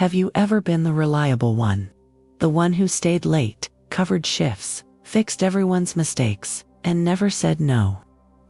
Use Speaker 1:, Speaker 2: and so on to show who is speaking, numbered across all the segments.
Speaker 1: Have you ever been the reliable one? The one who stayed late, covered shifts, fixed everyone's mistakes, and never said no.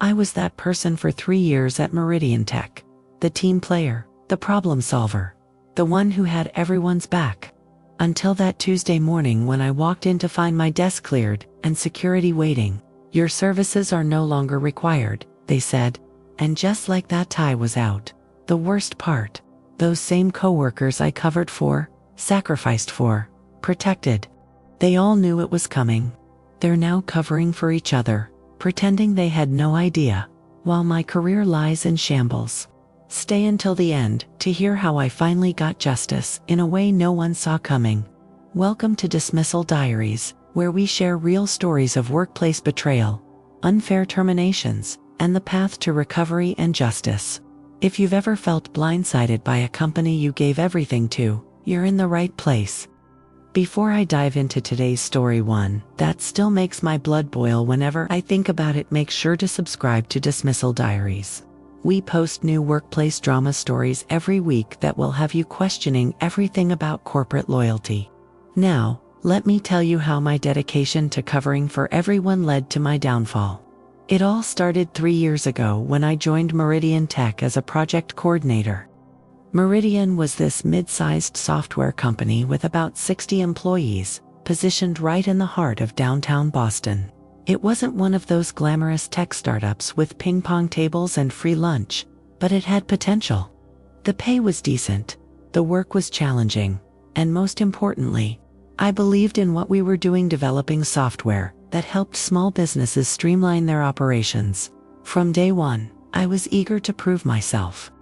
Speaker 1: I was that person for 3 years at Meridian Tech. The team player, the problem solver, the one who had everyone's back. Until that Tuesday morning when I walked in to find my desk cleared and security waiting. Your services are no longer required, they said. And just like that, tie was out. The worst part, those same coworkers I covered for, sacrificed for, protected. They all knew it was coming. They're now covering for each other, pretending they had no idea, while my career lies in shambles. Stay until the end to hear how I finally got justice in a way no one saw coming. Welcome to Dismissal Diaries, where we share real stories of workplace betrayal, unfair terminations, and the path to recovery and justice. If you've ever felt blindsided by a company you gave everything to, you're in the right place. Before I dive into today's story, one that still makes my blood boil whenever I think about it, make sure to subscribe to Dismissal Diaries. We post new workplace drama stories every week that will have you questioning everything about corporate loyalty. Now, let me tell you how my dedication to covering for everyone led to my downfall. It all started 3 years ago when I joined Meridian Tech as a project coordinator. Meridian was this mid-sized software company with about 60 employees, positioned right in the heart of downtown Boston. It wasn't one of those glamorous tech startups with ping-pong tables and free lunch, but it had potential. The pay was decent, the work was challenging, and most importantly, I believed in what we were doing, developing software that helped small businesses streamline their operations. From day one, I was eager to prove myself.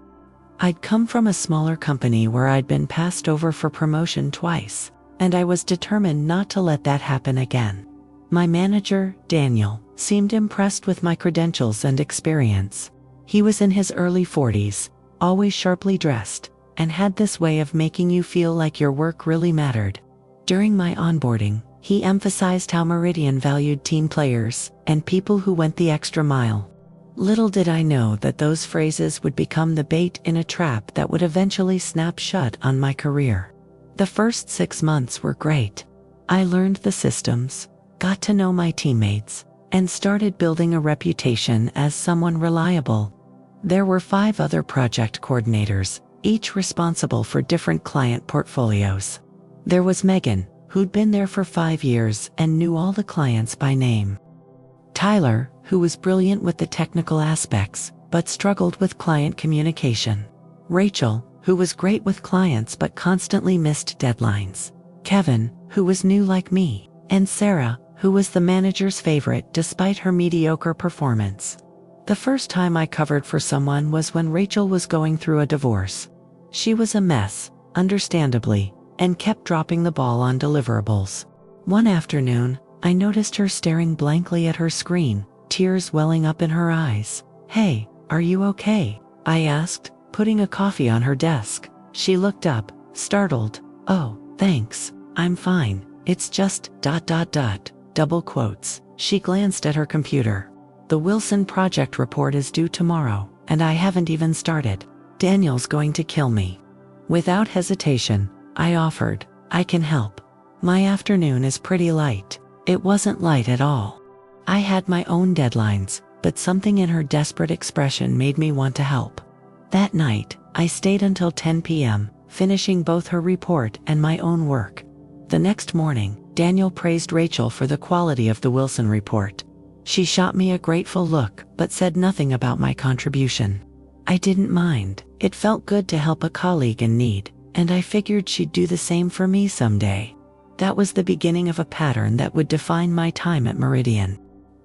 Speaker 1: I'd come from a smaller company where I'd been passed over for promotion twice, and I was determined not to let that happen again. My manager, Daniel, seemed impressed with my credentials and experience. He was in his early 40s, always sharply dressed, and had this way of making you feel like your work really mattered. During my onboarding, he emphasized how Meridian valued team players and people who went the extra mile. Little did I know that those phrases would become the bait in a trap that would eventually snap shut on my career. The first 6 months were great. I learned the systems, got to know my teammates, and started building a reputation as someone reliable. There were 5 other project coordinators, each responsible for different client portfolios. There was Megan, who'd been there for 5 years and knew all the clients by name. Tyler, who was brilliant with the technical aspects, but struggled with client communication. Rachel, who was great with clients but constantly missed deadlines. Kevin, who was new like me. And Sarah, who was the manager's favorite despite her mediocre performance. The first time I covered for someone was when Rachel was going through a divorce. She was a mess, understandably, and kept dropping the ball on deliverables. One afternoon, I noticed her staring blankly at her screen, tears welling up in her eyes. "Hey, are you okay?" I asked, putting a coffee on her desk. She looked up, startled. "Oh, thanks, I'm fine. It's just ... double quotes. She glanced at her computer. "The Wilson project report is due tomorrow, and I haven't even started. Daniel's going to kill me." Without hesitation, I offered, "I can help. My afternoon is pretty light." It wasn't light at all. I had my own deadlines, but something in her desperate expression made me want to help. That night, I stayed until 10 p.m., finishing both her report and my own work. The next morning, Daniel praised Rachel for the quality of the Wilson report. She shot me a grateful look, but said nothing about my contribution. I didn't mind. It felt good to help a colleague in need, and I figured she'd do the same for me someday. That was the beginning of a pattern that would define my time at Meridian.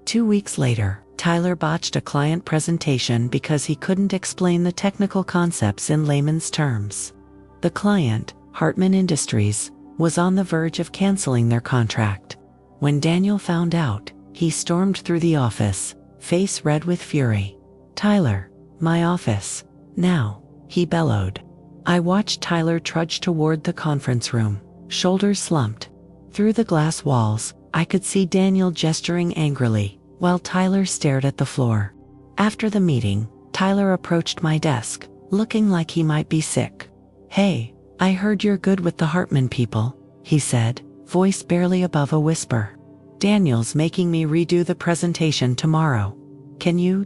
Speaker 1: 2 weeks later, Tyler botched a client presentation because he couldn't explain the technical concepts in layman's terms. The client, Hartman Industries, was on the verge of canceling their contract. When Daniel found out, he stormed through the office, face red with fury. "Tyler, my office, now," he bellowed. I watched Tyler trudge toward the conference room, shoulders slumped. Through the glass walls, I could see Daniel gesturing angrily, while Tyler stared at the floor. After the meeting, Tyler approached my desk, looking like he might be sick. "Hey, I heard you're good with the Hartman people, he said, voice barely above a whisper. Daniel's making me redo the presentation tomorrow. Can you,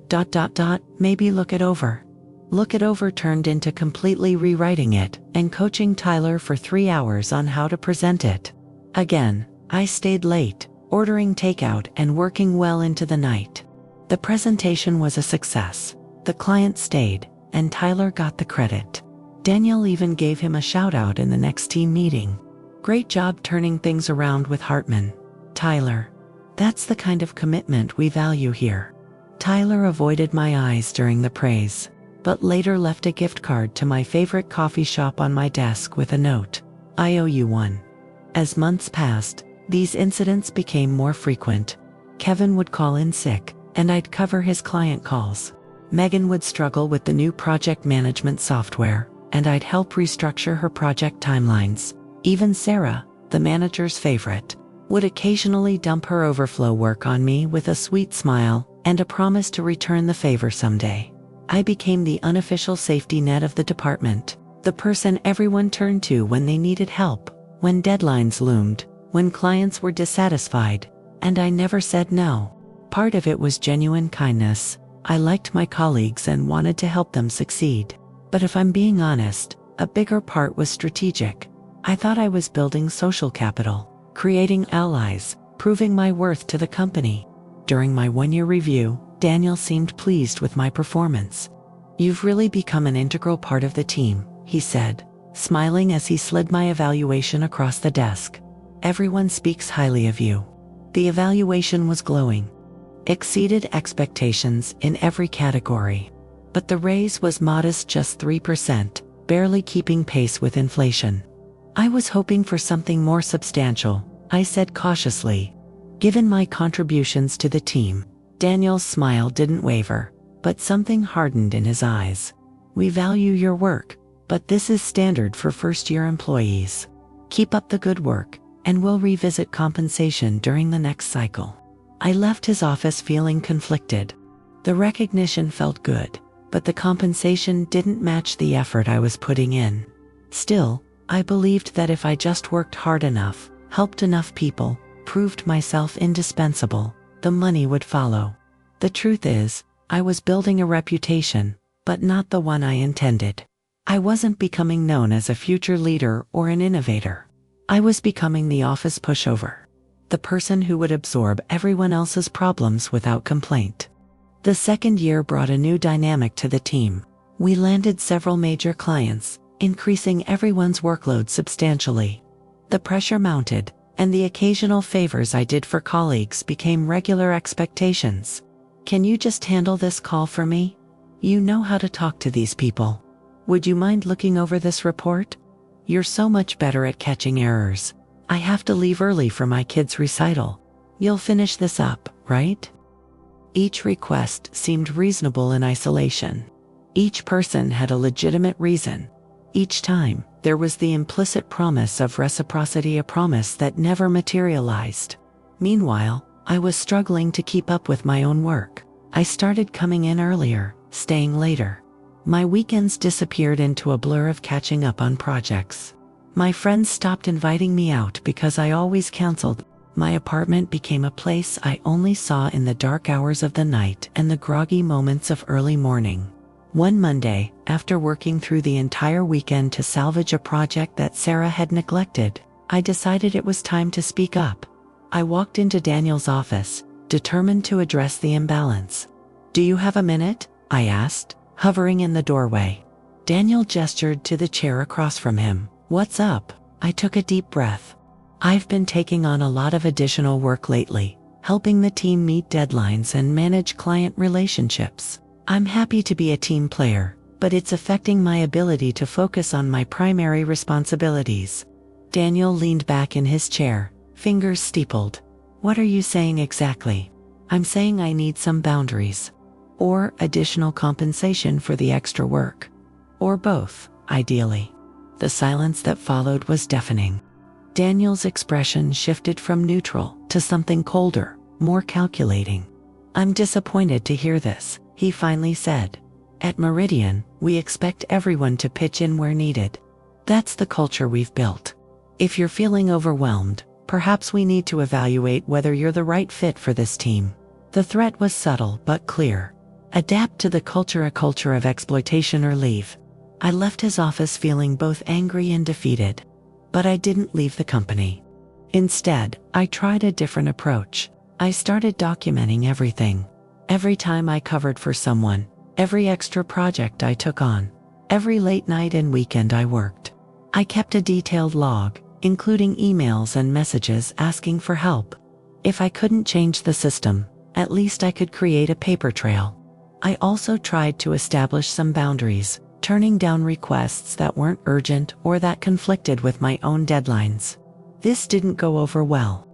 Speaker 1: maybe look it over? Look it over turned into completely rewriting it and coaching Tyler for 3 hours on how to present it. Again, I stayed late, ordering takeout and working well into the night. The presentation was a success. The client stayed, and Tyler got the credit. Daniel even gave him a shout out in the next team meeting. Great job turning things around with Hartman, Tyler. That's the kind of commitment we value here. Tyler avoided my eyes during the praise, but later left a gift card to my favorite coffee shop on my desk with a note. I owe you one. As months passed, these incidents became more frequent. Kevin would call in sick, and I'd cover his client calls. Megan would struggle with the new project management software, and I'd help restructure her project timelines. Even Sarah, the manager's favorite, would occasionally dump her overflow work on me with a sweet smile and a promise to return the favor someday. I became the unofficial safety net of the department, the person everyone turned to when they needed help, when deadlines loomed, when clients were dissatisfied, and I never said no. Part of it was genuine kindness. I liked my colleagues and wanted to help them succeed. But if I'm being honest, a bigger part was strategic. I thought I was building social capital, creating allies, proving my worth to the company. During my 1-year review, Daniel seemed pleased with my performance. You've really become an integral part of the team, he said, smiling as he slid my evaluation across the desk. Everyone speaks highly of you. The evaluation was glowing. Exceeded expectations in every category. But the raise was modest, just 3%, barely keeping pace with inflation. I was hoping for something more substantial, I said cautiously. Given my contributions to the team, Daniel's smile didn't waver, but something hardened in his eyes. We value your work, but this is standard for first-year employees. Keep up the good work, and we'll revisit compensation during the next cycle. I left his office feeling conflicted. The recognition felt good, but the compensation didn't match the effort I was putting in. Still, I believed that if I just worked hard enough, helped enough people, proved myself indispensable, the money would follow. The truth is, I was building a reputation, but not the one I intended. I wasn't becoming known as a future leader or an innovator. I was becoming the office pushover. The person who would absorb everyone else's problems without complaint. The second year brought a new dynamic to the team. We landed several major clients, increasing everyone's workload substantially. The pressure mounted, and the occasional favors I did for colleagues became regular expectations. Can you just handle this call for me? You know how to talk to these people. Would you mind looking over this report? You're so much better at catching errors. I have to leave early for my kid's recital. You'll finish this up, right? Each request seemed reasonable in isolation. Each person had a legitimate reason. Each time, there was the implicit promise of reciprocity, a promise that never materialized. Meanwhile, I was struggling to keep up with my own work. I started coming in earlier, staying later. My weekends disappeared into a blur of catching up on projects. My friends stopped inviting me out because I always canceled. My apartment became a place I only saw in the dark hours of the night and the groggy moments of early morning. One Monday, after working through the entire weekend to salvage a project that Sarah had neglected, I decided it was time to speak up. I walked into Daniel's office, determined to address the imbalance. "Do you have a minute?" I asked, hovering in the doorway. Daniel gestured to the chair across from him. "What's up?" I took a deep breath. I've been taking on a lot of additional work lately, helping the team meet deadlines and manage client relationships. I'm happy to be a team player, but it's affecting my ability to focus on my primary responsibilities. Daniel leaned back in his chair, fingers steepled. "What are you saying exactly?" "I'm saying I need some boundaries. Or additional compensation for the extra work. Or both, ideally." The silence that followed was deafening. Daniel's expression shifted from neutral to something colder, more calculating. "I'm disappointed to hear this," he finally said. "At Meridian, we expect everyone to pitch in where needed. That's the culture we've built. If you're feeling overwhelmed, perhaps we need to evaluate whether you're the right fit for this team." The threat was subtle but clear. Adapt to the culture, a culture of exploitation, or leave. I left his office feeling both angry and defeated. But I didn't leave the company. Instead, I tried a different approach. I started documenting everything. Every time I covered for someone, every extra project I took on, every late night and weekend I worked. I kept a detailed log, including emails and messages asking for help. If I couldn't change the system, at least I could create a paper trail. I also tried to establish some boundaries, turning down requests that weren't urgent or that conflicted with my own deadlines. This didn't go over well.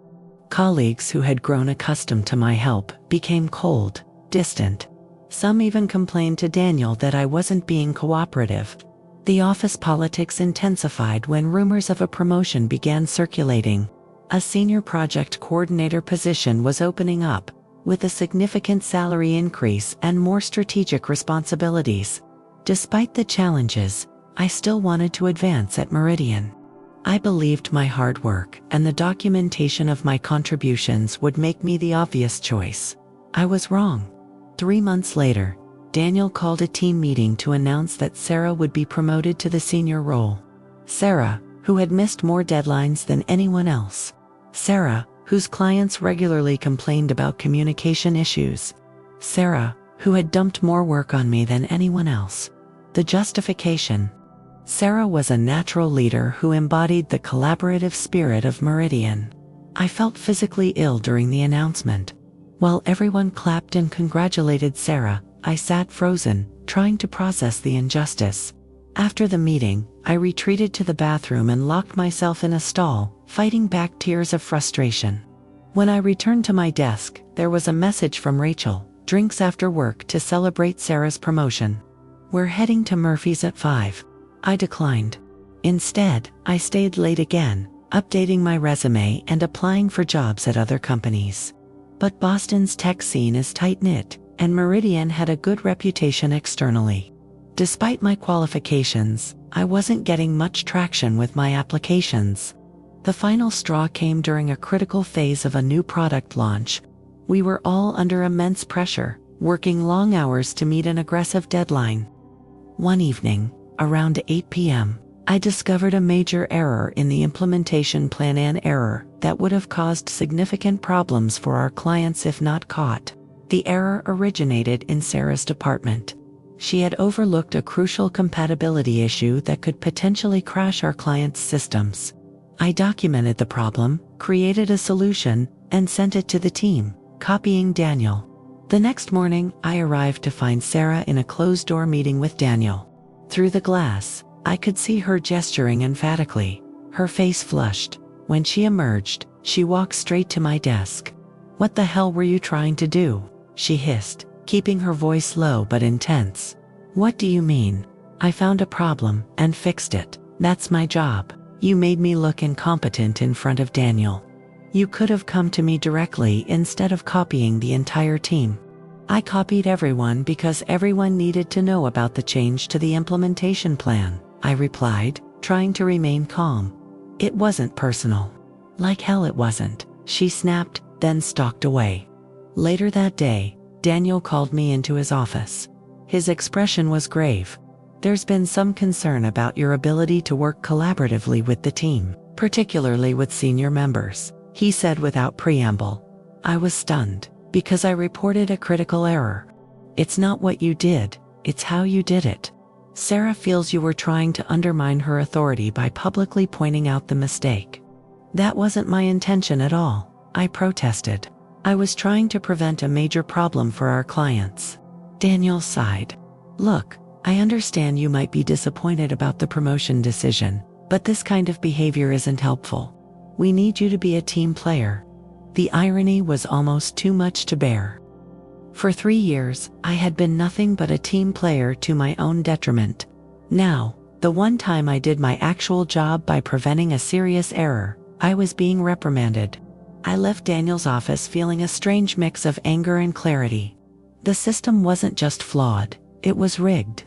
Speaker 1: Colleagues who had grown accustomed to my help became cold, distant. Some even complained to Daniel that I wasn't being cooperative. The office politics intensified when rumors of a promotion began circulating. A senior project coordinator position was opening up, with a significant salary increase and more strategic responsibilities. Despite the challenges, I still wanted to advance at Meridian. I believed my hard work and the documentation of my contributions would make me the obvious choice. I was wrong. 3 months later, Daniel called a team meeting to announce that Sarah would be promoted to the senior role. Sarah, who had missed more deadlines than anyone else. Sarah, whose clients regularly complained about communication issues. Sarah, who had dumped more work on me than anyone else. The justification: Sarah was a natural leader who embodied the collaborative spirit of Meridian. I felt physically ill during the announcement. While everyone clapped and congratulated Sarah, I sat frozen, trying to process the injustice. After the meeting, I retreated to the bathroom and locked myself in a stall, fighting back tears of frustration. When I returned to my desk, there was a message from Rachel: drinks after work to celebrate Sarah's promotion. "We're heading to Murphy's at 5. I declined. Instead, I stayed late again, updating my resume and applying for jobs at other companies. But Boston's tech scene is tight-knit, and Meridian had a good reputation externally. Despite my qualifications, I wasn't getting much traction with my applications. The final straw came during a critical phase of a new product launch. We were all under immense pressure, working long hours to meet an aggressive deadline. One evening, around 8 p.m., I discovered a major error in the implementation plan, an error that would have caused significant problems for our clients if not caught. The error originated in Sarah's department. She had overlooked a crucial compatibility issue that could potentially crash our clients' systems. I documented the problem, created a solution, and sent it to the team, copying Daniel. The next morning, I arrived to find Sarah in a closed-door meeting with Daniel. Through the glass, I could see her gesturing emphatically, her face flushed. When she emerged, she walked straight to my desk. "What the hell were you trying to do?" she hissed, keeping her voice low but intense. "What do you mean? I found a problem and fixed it. That's my job. You made me look incompetent in front of Daniel. You could have come to me directly instead of copying the entire team." I copied everyone because everyone needed to know about the change to the implementation plan, I replied, trying to remain calm. "It wasn't personal." "Like hell it wasn't," she snapped, then stalked away. Later that day, Daniel called me into his office. His expression was grave. "There's been some concern about your ability to work collaboratively with the team, particularly with senior members," he said without preamble. I was stunned, because I reported a critical error. "It's not what you did, it's how you did it. Sarah feels you were trying to undermine her authority by publicly pointing out the mistake." "That wasn't my intention at all," I protested. "I was trying to prevent a major problem for our clients." Daniel sighed. "Look, I understand you might be disappointed about the promotion decision, but this kind of behavior isn't helpful. We need you to be a team player." The irony was almost too much to bear. For 3 years, I had been nothing but a team player to my own detriment. Now, the one time I did my actual job by preventing a serious error, I was being reprimanded. I left Daniel's office feeling a strange mix of anger and clarity. The system wasn't just flawed, it was rigged.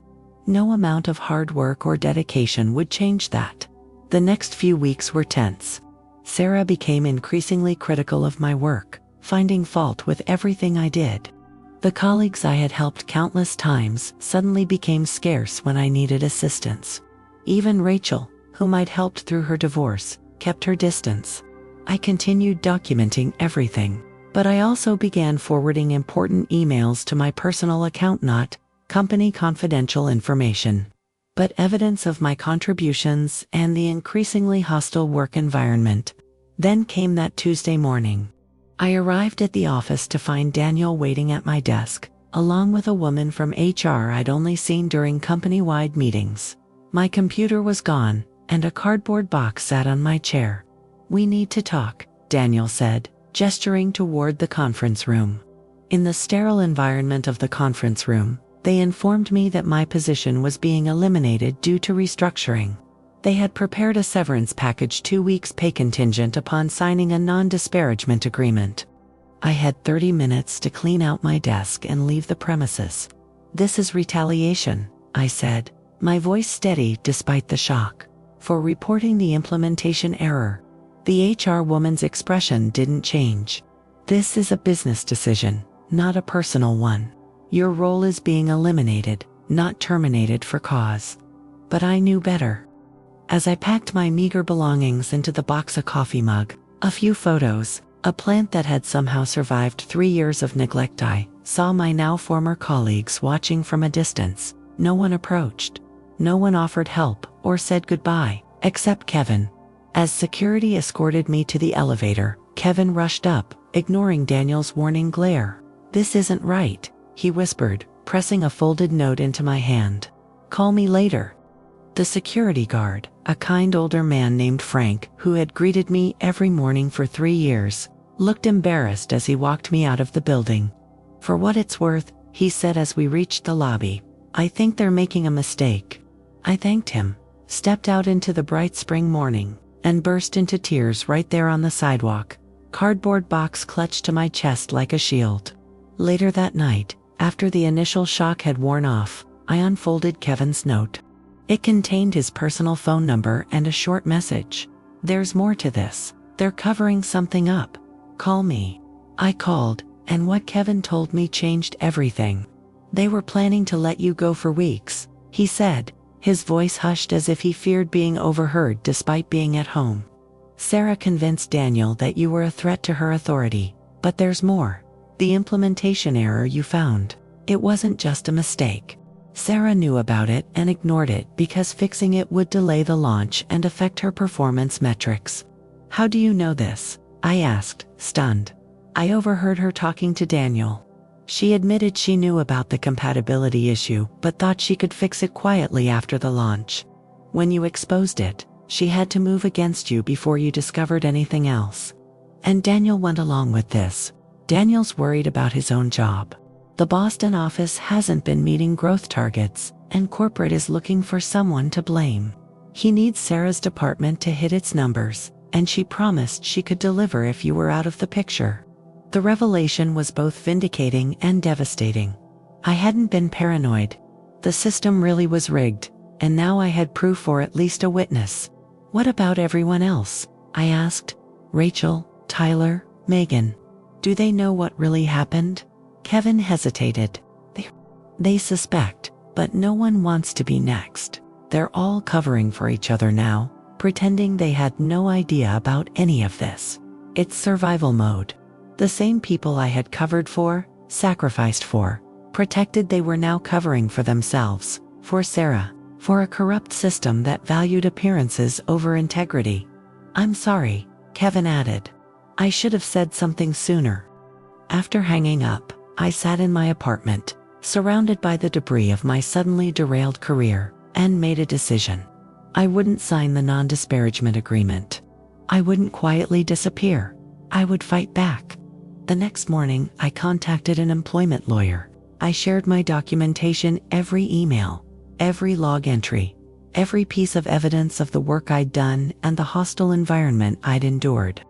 Speaker 1: No amount of hard work or dedication would change that. The next few weeks were tense. Sarah became increasingly critical of my work, finding fault with everything I did. The colleagues I had helped countless times suddenly became scarce when I needed assistance. Even Rachel, whom I'd helped through her divorce, kept her distance. I continued documenting everything, but I also began forwarding important emails to my personal account, not company confidential information, but evidence of my contributions and the increasingly hostile work environment. Then came that Tuesday morning. I arrived at the office to find Daniel waiting at my desk, along with a woman from HR I'd only seen during company-wide meetings. My computer was gone, and a cardboard box sat on my chair. "We need to talk," Daniel said, gesturing toward the conference room. In the sterile environment of the conference room, they informed me that my position was being eliminated due to restructuring. They had prepared a severance package, 2 weeks pay contingent upon signing a non-disparagement agreement. I had 30 minutes to clean out my desk and leave the premises. "This is retaliation," I said, my voice steady despite the shock, "for reporting the implementation error." The HR woman's expression didn't change. "This is a business decision, not a personal one. Your role is being eliminated, not terminated for cause." But I knew better. As I packed my meager belongings into the box, a coffee mug, a few photos, a plant that had somehow survived 3 years of neglect, I saw my now former colleagues watching from a distance. No one approached. No one offered help or said goodbye, except Kevin. As security escorted me to the elevator, Kevin rushed up, ignoring Daniel's warning glare. "This isn't right," he whispered, pressing a folded note into my hand. "Call me later." The security guard, a kind older man named Frank, who had greeted me every morning for 3 years, looked embarrassed as he walked me out of the building. "For what it's worth," he said as we reached the lobby, "I think they're making a mistake." I thanked him, stepped out into the bright spring morning, and burst into tears right there on the sidewalk, cardboard box clutched to my chest like a shield. Later that night, after the initial shock had worn off, I unfolded Kevin's note. It contained his personal phone number and a short message. "There's more to this. They're covering something up. Call me." I called, and what Kevin told me changed everything. "They were planning to let you go for weeks," he said, his voice hushed as if he feared being overheard despite being at home. "Sarah convinced Daniel that you were a threat to her authority, but there's more. The implementation error you found, it wasn't just a mistake. Sarah knew about it and ignored it because fixing it would delay the launch and affect her performance metrics." "How do you know this?" I asked, stunned. "I overheard her talking to Daniel. She admitted she knew about the compatibility issue but thought she could fix it quietly after the launch. When you exposed it, she had to move against you before you discovered anything else. And Daniel went along with this. Daniel's worried about his own job. The Boston office hasn't been meeting growth targets, and corporate is looking for someone to blame. He needs Sarah's department to hit its numbers, and she promised she could deliver if you were out of the picture." The revelation was both vindicating and devastating. I hadn't been paranoid. The system really was rigged, and now I had proof, or at least a witness. "What about everyone else?" I asked. "Rachel, Tyler, Megan. Do they know what really happened?" Kevin hesitated. They suspect, but no one wants to be next. They're all covering for each other now, pretending they had no idea about any of this. It's survival mode. The same people I had covered for, sacrificed for, protected, they were now covering for themselves, for Sarah, for a corrupt system that valued appearances over integrity. "I'm sorry," Kevin added. "I should have said something sooner." After hanging up, I sat in my apartment, surrounded by the debris of my suddenly derailed career, and made a decision. I wouldn't sign the non-disparagement agreement. I wouldn't quietly disappear. I would fight back. The next morning, I contacted an employment lawyer. I shared my documentation, every email, every log entry, every piece of evidence of the work I'd done and the hostile environment I'd endured.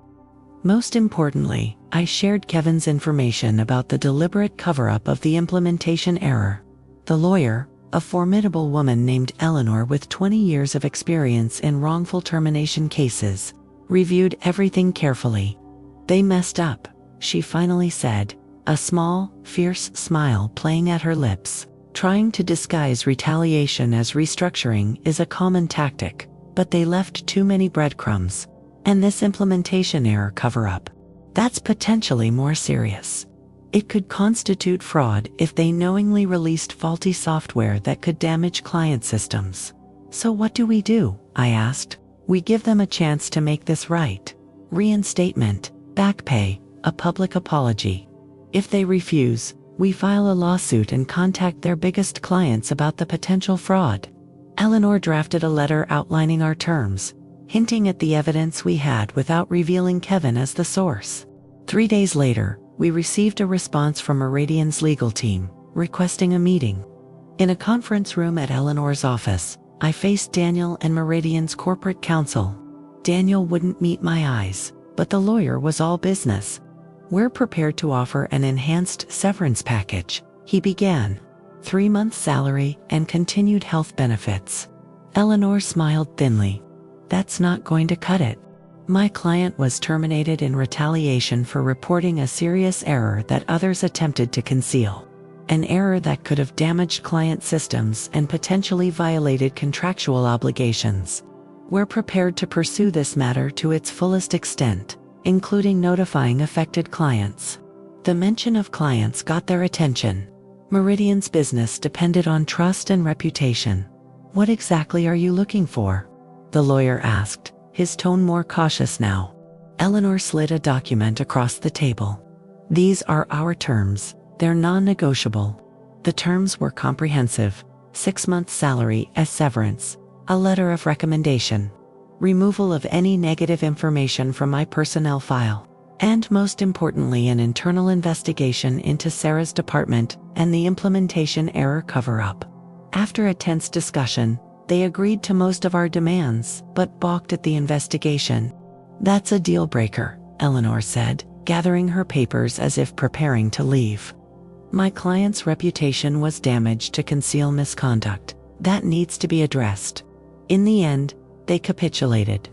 Speaker 1: Most importantly, I shared Kevin's information about the deliberate cover-up of the implementation error. The lawyer, a formidable woman named Eleanor with 20 years of experience in wrongful termination cases, reviewed everything carefully. "They messed up," she finally said, a small, fierce smile playing at her lips. Trying to disguise retaliation as restructuring is a common tactic, but they left too many breadcrumbs. And this implementation error cover-up, that's potentially more serious. It could constitute fraud if they knowingly released faulty software that could damage client systems. "So what do we do?" I asked. "We give them a chance to make this right. Reinstatement, back pay, a public apology. If they refuse, we file a lawsuit and contact their biggest clients about the potential fraud." Eleanor drafted a letter outlining our terms, hinting at the evidence we had without revealing Kevin as the source. 3 days later, we received a response from Meridian's legal team, requesting a meeting. In a conference room at Eleanor's office, I faced Daniel and Meridian's corporate counsel. Daniel wouldn't meet my eyes, but the lawyer was all business. "We're prepared to offer an enhanced severance package," he began. 3 months' salary and continued health benefits. Eleanor smiled thinly. "That's not going to cut it. My client was terminated in retaliation for reporting a serious error that others attempted to conceal. An error that could have damaged client systems and potentially violated contractual obligations. We're prepared to pursue this matter to its fullest extent, including notifying affected clients." The mention of clients got their attention. Meridian's business depended on trust and reputation. "What exactly are you looking for?" the lawyer asked, his tone more cautious now. Eleanor slid a document across the table. "These are our terms. They're non-negotiable." The terms were comprehensive: 6 months' salary as severance, a letter of recommendation, removal of any negative information from my personnel file, and most importantly an internal investigation into Sarah's department and the implementation error cover-up. After a tense discussion, they agreed to most of our demands, but balked at the investigation. "That's a deal-breaker," Eleanor said, gathering her papers as if preparing to leave. "My client's reputation was damaged to conceal misconduct. That needs to be addressed." In the end, they capitulated.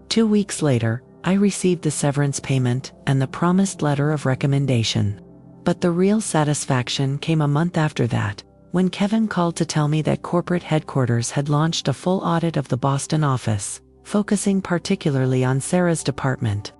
Speaker 1: 2 weeks later, I received the severance payment and the promised letter of recommendation. But the real satisfaction came a month after that, when Kevin called to tell me that corporate headquarters had launched a full audit of the Boston office, focusing particularly on Sarah's department.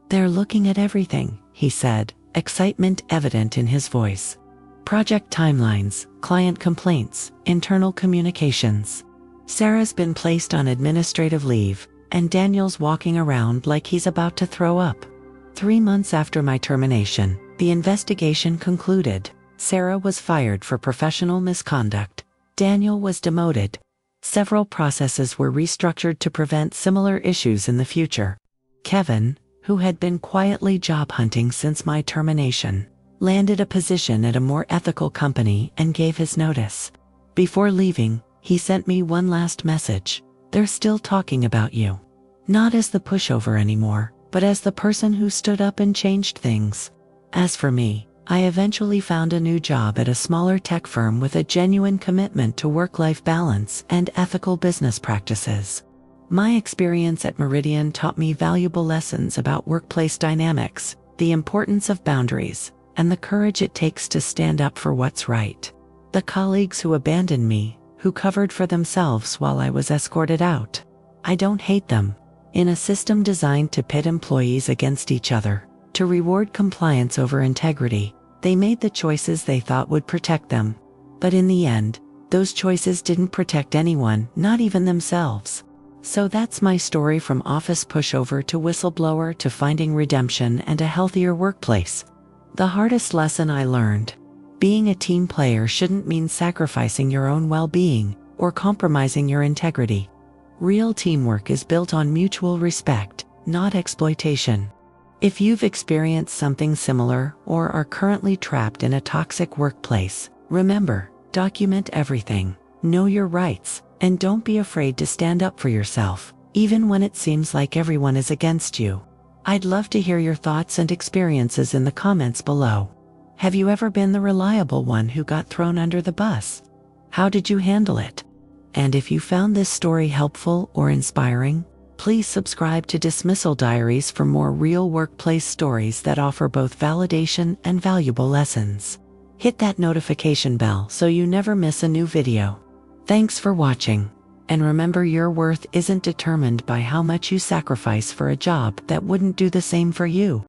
Speaker 1: "They're looking at everything," he said, excitement evident in his voice. "Project timelines, client complaints, internal communications. Sarah's been placed on administrative leave, and Daniel's walking around like he's about to throw up." 3 months after my termination, the investigation concluded. Sarah was fired for professional misconduct. Daniel was demoted. Several processes were restructured to prevent similar issues in the future. Kevin, who had been quietly job hunting since my termination, landed a position at a more ethical company and gave his notice. Before leaving, he sent me one last message: "They're still talking about you. Not as the pushover anymore, but as the person who stood up and changed things." As for me, I eventually found a new job at a smaller tech firm with a genuine commitment to work-life balance and ethical business practices. My experience at Meridian taught me valuable lessons about workplace dynamics, the importance of boundaries, and the courage it takes to stand up for what's right. The colleagues who abandoned me, who covered for themselves while I was escorted out, I don't hate them. In a system designed to pit employees against each other, to reward compliance over integrity, they made the choices they thought would protect them. But in the end, those choices didn't protect anyone, not even themselves. So that's my story, from office pushover to whistleblower to finding redemption and a healthier workplace. The hardest lesson I learned: being a team player shouldn't mean sacrificing your own well-being or compromising your integrity. Real teamwork is built on mutual respect, not exploitation. If you've experienced something similar or are currently trapped in a toxic workplace, remember, document everything, know your rights, and don't be afraid to stand up for yourself, even when it seems like everyone is against you. I'd love to hear your thoughts and experiences in the comments below. Have you ever been the reliable one who got thrown under the bus? How did you handle it? And if you found this story helpful or inspiring, please subscribe to Dismissal Diaries for more real workplace stories that offer both validation and valuable lessons. Hit that notification bell so you never miss a new video. Thanks for watching. And remember, your worth isn't determined by how much you sacrifice for a job that wouldn't do the same for you.